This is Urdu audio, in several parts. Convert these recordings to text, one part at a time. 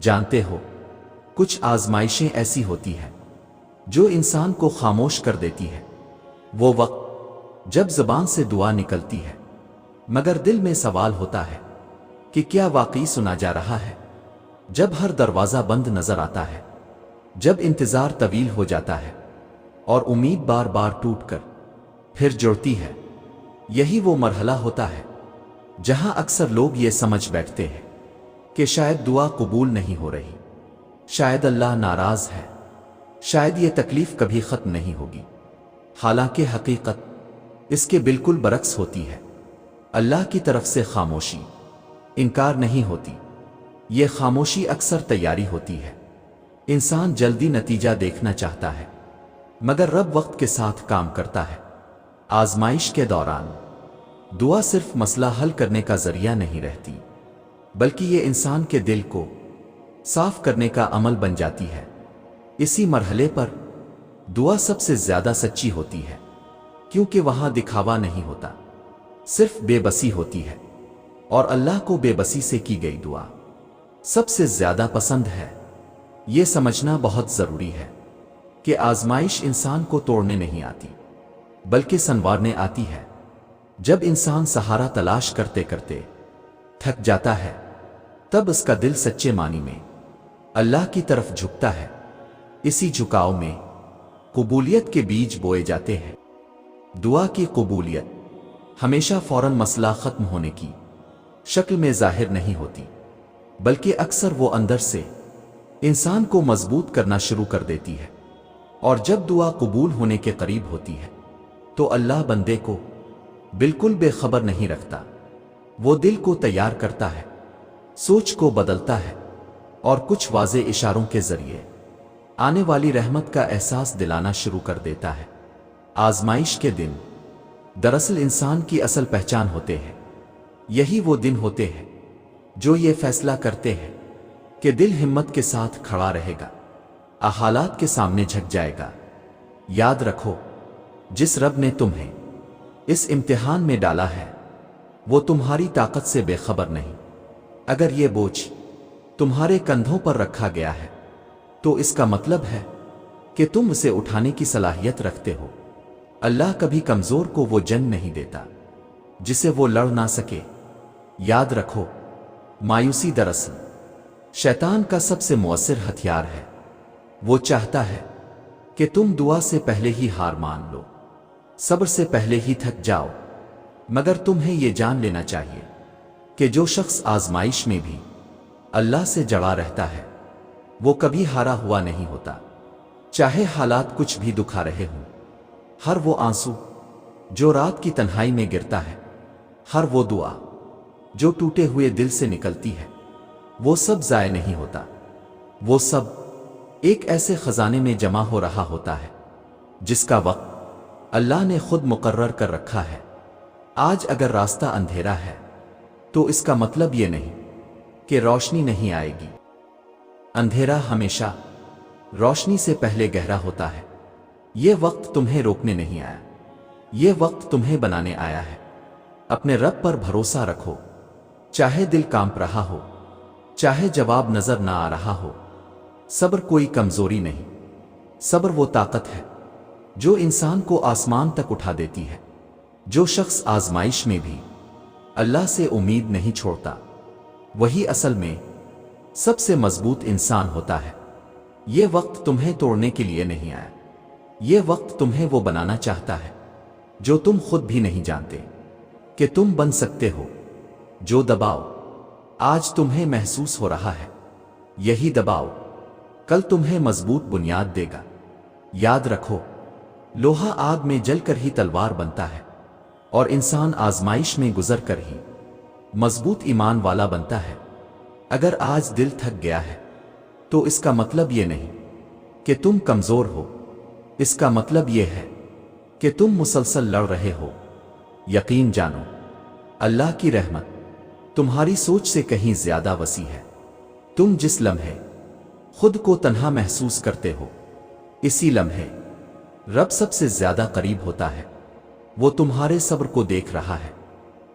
جانتے ہو کچھ آزمائشیں ایسی ہوتی ہیں جو انسان کو خاموش کر دیتی ہے۔ وہ وقت جب زبان سے دعا نکلتی ہے مگر دل میں سوال ہوتا ہے کہ کیا واقعی سنا جا رہا ہے؟ جب ہر دروازہ بند نظر آتا ہے، جب انتظار طویل ہو جاتا ہے اور امید بار بار ٹوٹ کر پھر جڑتی ہے، یہی وہ مرحلہ ہوتا ہے جہاں اکثر لوگ یہ سمجھ بیٹھتے ہیں کہ شاید دعا قبول نہیں ہو رہی، شاید اللہ ناراض ہے، شاید یہ تکلیف کبھی ختم نہیں ہوگی۔ حالانکہ حقیقت اس کے بالکل برعکس ہوتی ہے۔ اللہ کی طرف سے خاموشی انکار نہیں ہوتی، یہ خاموشی اکثر تیاری ہوتی ہے۔ انسان جلدی نتیجہ دیکھنا چاہتا ہے مگر رب وقت کے ساتھ کام کرتا ہے۔ آزمائش کے دوران دعا صرف مسئلہ حل کرنے کا ذریعہ نہیں رہتی بلکہ یہ انسان کے دل کو صاف کرنے کا عمل بن جاتی ہے۔ اسی مرحلے پر دعا سب سے زیادہ سچی ہوتی ہے کیونکہ وہاں دکھاوا نہیں ہوتا، صرف بے بسی ہوتی ہے، اور اللہ کو بے بسی سے کی گئی دعا سب سے زیادہ پسند ہے۔ یہ سمجھنا بہت ضروری ہے کہ آزمائش انسان کو توڑنے نہیں آتی بلکہ سنوارنے آتی ہے۔ جب انسان سہارا تلاش کرتے کرتے تھک جاتا ہے تب اس کا دل سچے معنی میں اللہ کی طرف جھکتا ہے۔ اسی جھکاؤ میں قبولیت کے بیج بوئے جاتے ہیں۔ دعا کی قبولیت ہمیشہ فوراً مسئلہ ختم ہونے کی شکل میں ظاہر نہیں ہوتی بلکہ اکثر وہ اندر سے انسان کو مضبوط کرنا شروع کر دیتی ہے۔ اور جب دعا قبول ہونے کے قریب ہوتی ہے تو اللہ بندے کو بالکل بے خبر نہیں رکھتا، وہ دل کو تیار کرتا ہے، سوچ کو بدلتا ہے اور کچھ واضح اشاروں کے ذریعے آنے والی رحمت کا احساس دلانا شروع کر دیتا ہے۔ آزمائش کے دن دراصل انسان کی اصل پہچان ہوتے ہیں۔ یہی وہ دن ہوتے ہیں جو یہ فیصلہ کرتے ہیں کہ دل ہمت کے ساتھ کھڑا رہے گا، حالات کے سامنے جھک جائے گا۔ یاد رکھو، جس رب نے تمہیں اس امتحان میں ڈالا ہے وہ تمہاری طاقت سے بے خبر نہیں۔ اگر یہ بوجھ تمہارے کندھوں پر رکھا گیا ہے تو اس کا مطلب ہے کہ تم اسے اٹھانے کی صلاحیت رکھتے ہو۔ اللہ کبھی کمزور کو وہ جنگ نہیں دیتا جسے وہ لڑ نہ سکے۔ یاد رکھو، مایوسی دراصل شیطان کا سب سے مؤثر ہتھیار ہے۔ وہ چاہتا ہے کہ تم دعا سے پہلے ہی ہار مان لو، صبر سے پہلے ہی تھک جاؤ، مگر تمہیں یہ جان لینا چاہیے کہ جو شخص آزمائش میں بھی اللہ سے جڑا رہتا ہے وہ کبھی ہارا ہوا نہیں ہوتا، چاہے حالات کچھ بھی دکھا رہے ہوں۔ ہر وہ آنسو جو رات کی تنہائی میں گرتا ہے، ہر وہ دعا جو ٹوٹے ہوئے دل سے نکلتی ہے، وہ سب ضائع نہیں ہوتا، وہ سب ایک ایسے خزانے میں جمع ہو رہا ہوتا ہے جس کا وقت اللہ نے خود مقرر کر رکھا ہے۔ آج اگر راستہ اندھیرا ہے تو اس کا مطلب یہ نہیں کہ روشنی نہیں آئے گی۔ اندھیرا ہمیشہ روشنی سے پہلے گہرا ہوتا ہے۔ یہ وقت تمہیں روکنے نہیں آیا، یہ وقت تمہیں بنانے آیا ہے۔ اپنے رب پر بھروسہ رکھو، چاہے دل کانپ رہا ہو، چاہے جواب نظر نہ آ رہا ہو۔ صبر کوئی کمزوری نہیں، صبر وہ طاقت ہے جو انسان کو آسمان تک اٹھا دیتی ہے۔ جو شخص آزمائش میں بھی اللہ سے امید نہیں چھوڑتا وہی اصل میں سب سے مضبوط انسان ہوتا ہے۔ یہ وقت تمہیں توڑنے کے لیے نہیں آیا، یہ وقت تمہیں وہ بنانا چاہتا ہے جو تم خود بھی نہیں جانتے کہ تم بن سکتے ہو۔ جو دباؤ آج تمہیں محسوس ہو رہا ہے، یہی دباؤ کل تمہیں مضبوط بنیاد دے گا۔ یاد رکھو، لوہا آگ میں جل کر ہی تلوار بنتا ہے اور انسان آزمائش میں گزر کر ہی مضبوط ایمان والا بنتا ہے۔ اگر آج دل تھک گیا ہے تو اس کا مطلب یہ نہیں کہ تم کمزور ہو، اس کا مطلب یہ ہے کہ تم مسلسل لڑ رہے ہو۔ یقین جانو، اللہ کی رحمت تمہاری سوچ سے کہیں زیادہ وسیع ہے۔ تم جس لمحے خود کو تنہا محسوس کرتے ہو، اسی لمحے رب سب سے زیادہ قریب ہوتا ہے۔ وہ تمہارے صبر کو دیکھ رہا ہے،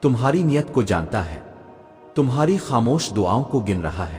تمہاری نیت کو جانتا ہے، تمہاری خاموش دعاؤں کو گن رہا ہے۔